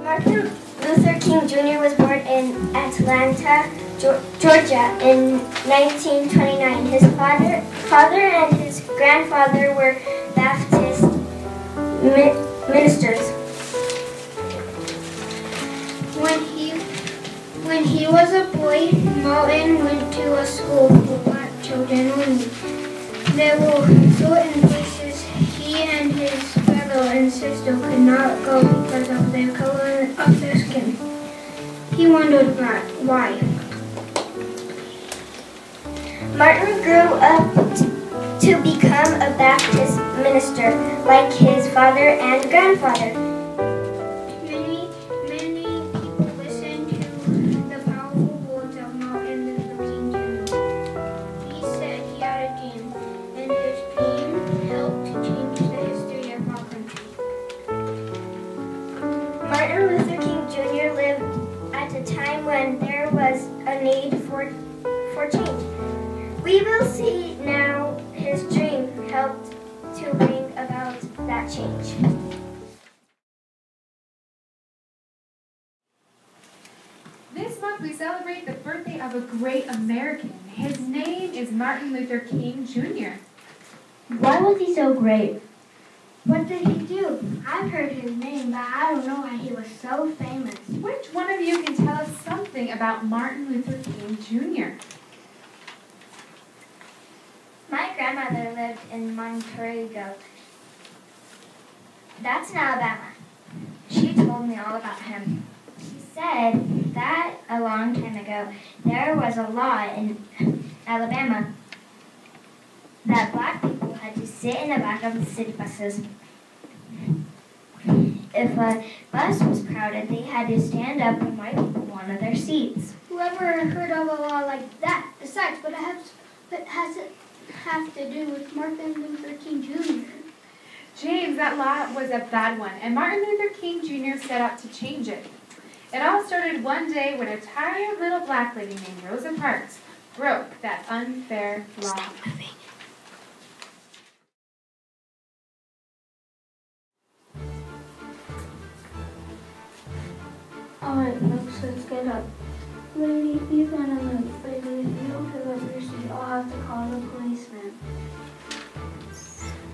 Martin Luther King Jr. was born in Atlanta, Georgia in 1929. His father and his grandfather were Baptist ministers. When he was a boy, Martin went to a school for black children only. There were certain places he and his brother and sister could not go because of their color of their skin. He wondered why. Martin grew up to become a Baptist minister like his father and grandfather. Many people listened to the powerful words of Martin Luther King Jr. He said he had a dream, and his dream helped to change the history of our country. Martin Luther King Jr. lived at a time when there was a need for change. We will see now his dream helped to bring about that change. This month we celebrate the birthday of a great American. His name is Martin Luther King Jr. Why was he so great? What did he do? I've heard his name, but I don't know why he was so famous. Which one of you can tell us something about Martin Luther King Jr.? My grandmother lived in Montego. That's in Alabama. She told me all about him. She said that a long time ago there was a law in Alabama that black people had to sit in the back of the city buses. If a bus was crowded, they had to stand up when white people wanted their seats. Whoever heard of a law like that? Besides, what has it have to do with Martin Luther King Jr.? James, that law was a bad one, and Martin Luther King Jr. set out to change it. It all started one day when a tired little black lady named Rosa Parks broke that unfair law. Stop moving. Alright, folks, let's get up. Lady, you're gonna move. Lady, if you don't pick up your seat, I'll have to call the policeman.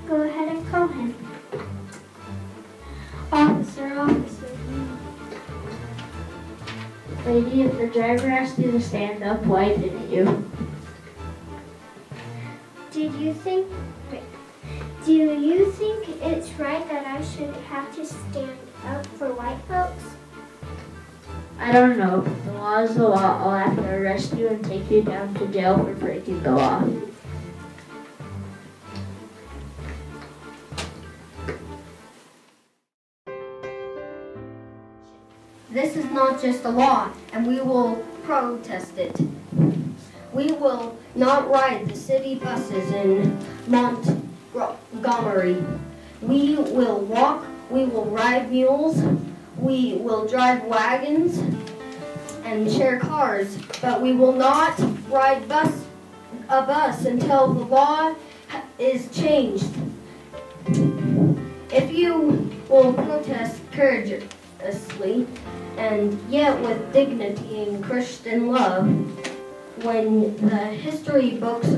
Go ahead and call him. Officer. Lady, if the driver asked you to stand up, why didn't you? Do you think it's right that I should have to stand up for white folks? I don't know. The law is the law. I'll have to arrest you and take you down to jail for breaking the law. This is not just a law, and we will protest it. We will not ride the city buses in Montgomery. We will walk, we will ride mules, we will drive wagons and share cars, but we will not ride a bus until the law is changed. If you will protest courageously and yet with dignity and Christian love, when the history books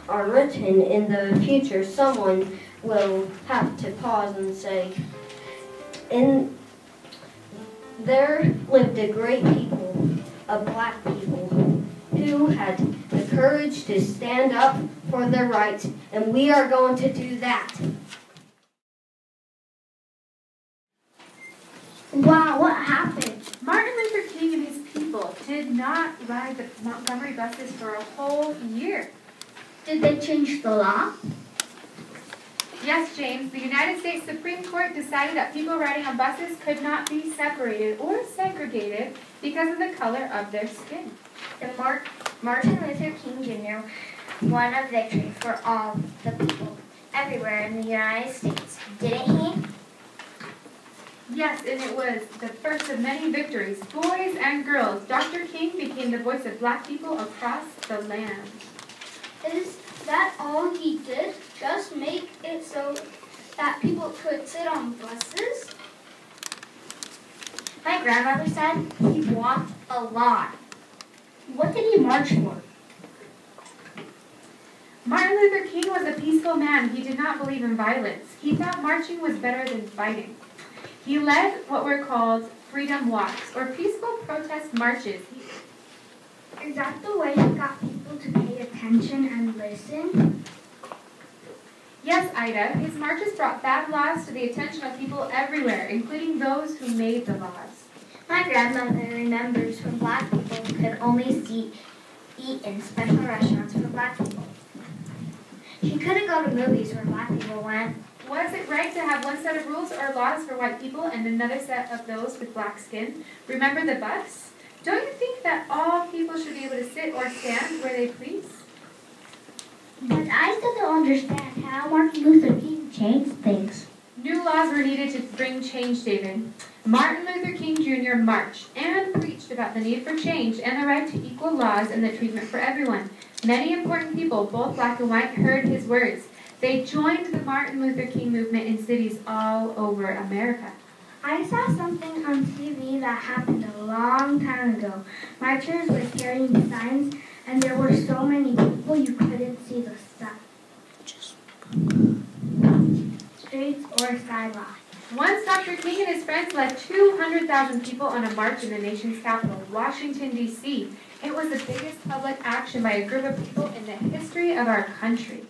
are written in the future, someone will have to pause and say, there lived a great people, a black people, who had the courage to stand up for their rights, and we are going to do that. Wow, what happened? Martin Luther King and his people did not ride the Montgomery buses for a whole year. Did they change the law? Yes, James, the United States Supreme Court decided that people riding on buses could not be separated or segregated because of the color of their skin. And Martin Luther King Jr. won a victory for all the people everywhere in the United States, didn't he? Yes, and it was the first of many victories. Boys and girls, Dr. King became the voice of black people across the land. Is that all he did? Just make it so that people could sit on buses? My grandmother said he walked a lot. What did he march for? Martin Luther King was a peaceful man. He did not believe in violence. He thought marching was better than fighting. He led what were called freedom walks, or peaceful protest marches. Is that the way he got people to pay attention and listen? Yes, Ida, his marches brought bad laws to the attention of people everywhere, including those who made the laws. My grandmother remembers when black people could only eat in special restaurants for black people. She couldn't go to movies where black people went. Was it right to have one set of rules or laws for white people and another set of those with black skin? Remember the bus? Don't you think that all people should be able to sit or stand where they please? But I still don't understand how Martin Luther King changed things. New laws were needed to bring change, David. Martin Luther King Jr. marched and preached about the need for change and the right to equal laws and the treatment for everyone. Many important people, both black and white, heard his words. They joined the Martin Luther King movement in cities all over America. I saw something on TV that happened a long time ago. Marchers were carrying signs, and there were so many people you couldn't see the streets or sidewalks. Once Dr. King and his friends led 200,000 people on a march in the nation's capital, Washington, D.C. It was the biggest public action by a group of people in the history of our country.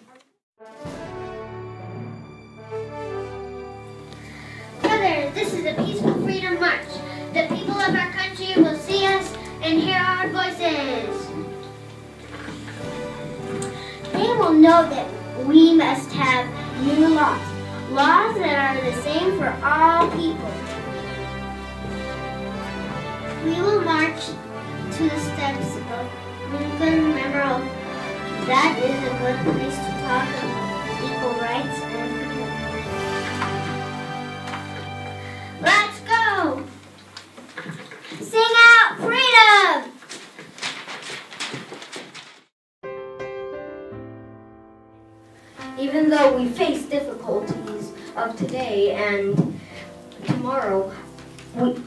Brothers, this is a peaceful freedom march. The people of our country will see us and hear our voices. They will know that we must have new laws. Laws that are the same for all people. We will march to the steps of Lincoln Memorial. That is a good place to talk about equal rights and freedom. Let's go! Sing out freedom! Even though we face difficulties of today and tomorrow,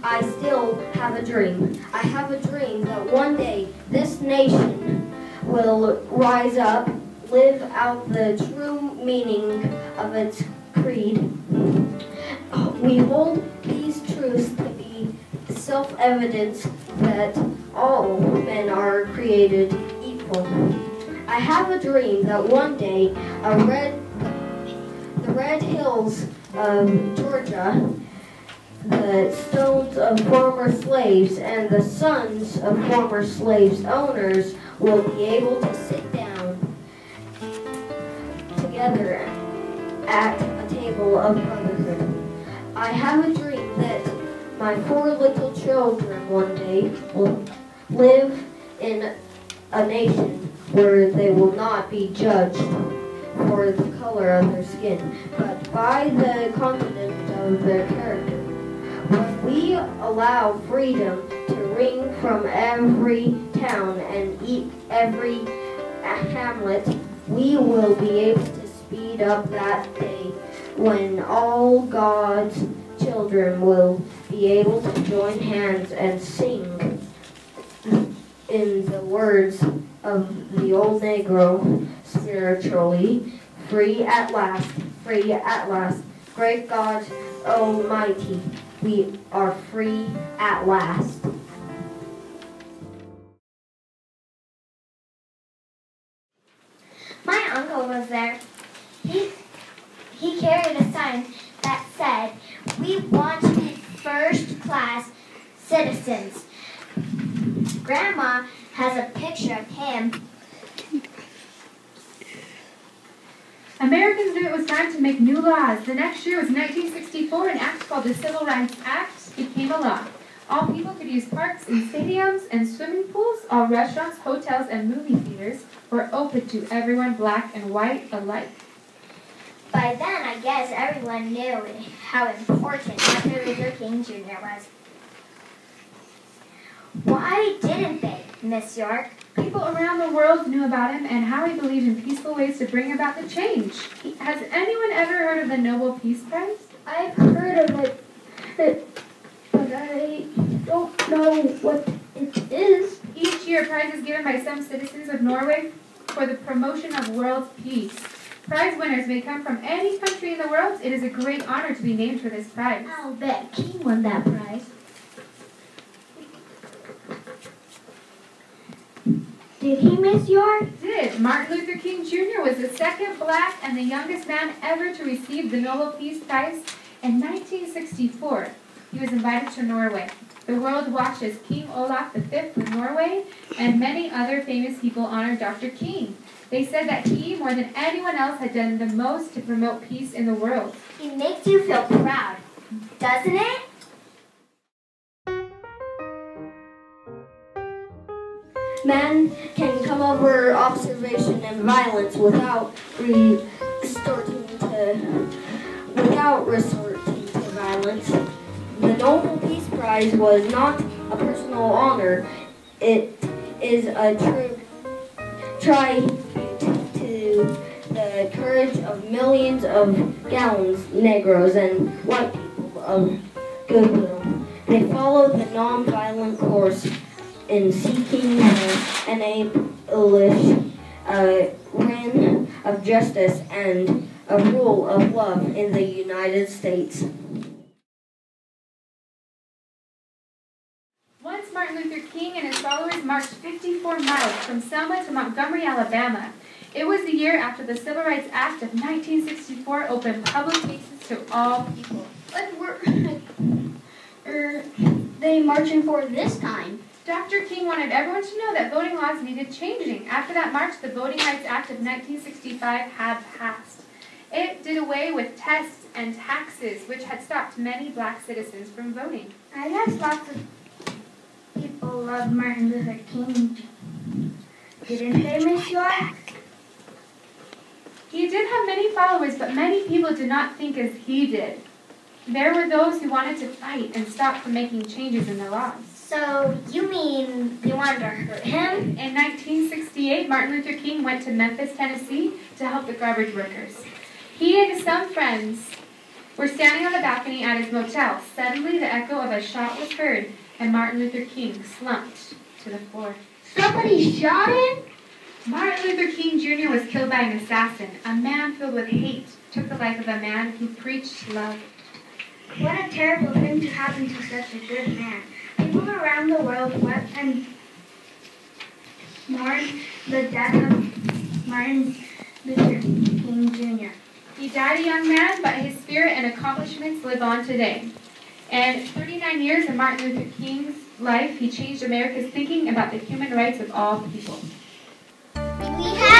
I still have a dream. I have a dream that one day this nation will rise up, live out the true meaning of its creed. We hold these truths to be self-evident that all men are created equal. I have a dream that one day the red hills of Georgia, the stones of former slaves, and the sons of former slaves' owners will be able to sit down together at a table of brotherhood. I have a dream that my 4 little children one day will live in a nation where they will not be judged for the color of their skin, but by the content of their character. When we allow freedom to ring from every town and every hamlet, we will be able to speed up that day when all God's children will be able to join hands and sing in the words of the old Negro spiritually, free at last, great God Almighty, we are free at last. My uncle was there. He carried a sign that said, "We want to be first-class citizens." Grandma has a picture of him. Americans knew it was time to make new laws. The next year was 1964. An act called the Civil Rights Act became a law. All people could use parks and stadiums and swimming pools. All restaurants, hotels, and movie theaters were open to everyone, black and white alike. By then, I guess everyone knew how important Martin Luther King Jr. was. Why didn't they, Miss York? People around the world knew about him and how he believed in peaceful ways to bring about the change. Has anyone ever heard of the Nobel Peace Prize? I've heard of it, but I year, a prize is given by some citizens of Norway for the promotion of world peace. Prize winners may come from any country in the world. It is a great honor to be named for this prize. I'll bet King won that prize. Did he, Miss York? Did. Martin Luther King Jr. was the second black and the youngest man ever to receive the Nobel Peace Prize in 1964. He was invited to Norway. The world watched as King Orrock V of Norway and many other famous people honored Dr. King. They said that he, more than anyone else, had done the most to promote peace in the world. It makes you feel proud, doesn't it? Man can come over observation and violence without resorting to violence. The Nobel Peace Prize was not a personal honor. It is a tribute to the courage of millions of Gallons, Negroes, and white people of goodwill. They followed the non-violent course in seeking an reign of justice and a rule of love in the United States. Once Martin Luther King and his followers marched 54 miles from Selma to Montgomery, Alabama. It was the year after the Civil Rights Act of 1964 opened public spaces to all people. What were they marching for this time? Dr. King wanted everyone to know that voting laws needed changing. After that march, the Voting Rights Act of 1965 had passed. It did away with tests and taxes, which had stopped many black citizens from voting. I guess lots of people love Martin Luther King. Didn't they, Miss York? He did have many followers, but many people did not think as he did. There were those who wanted to fight and stop from making changes in the laws. So, you mean they wanted to hurt him? In 1968, Martin Luther King went to Memphis, Tennessee to help the garbage workers. He and some friends were standing on the balcony at his motel. Suddenly, the echo of a shot was heard, and Martin Luther King slumped to the floor. Somebody shot him? Martin Luther King Jr. was killed by an assassin. A man filled with hate took the life of a man who preached love. What a terrible thing to happen to such a good man. People around the world wept and mourned the death of Martin Luther King Jr. He died a young man, but his spirit and accomplishments live on today. And 39 years of Martin Luther King's life, he changed America's thinking about the human rights of all people. We have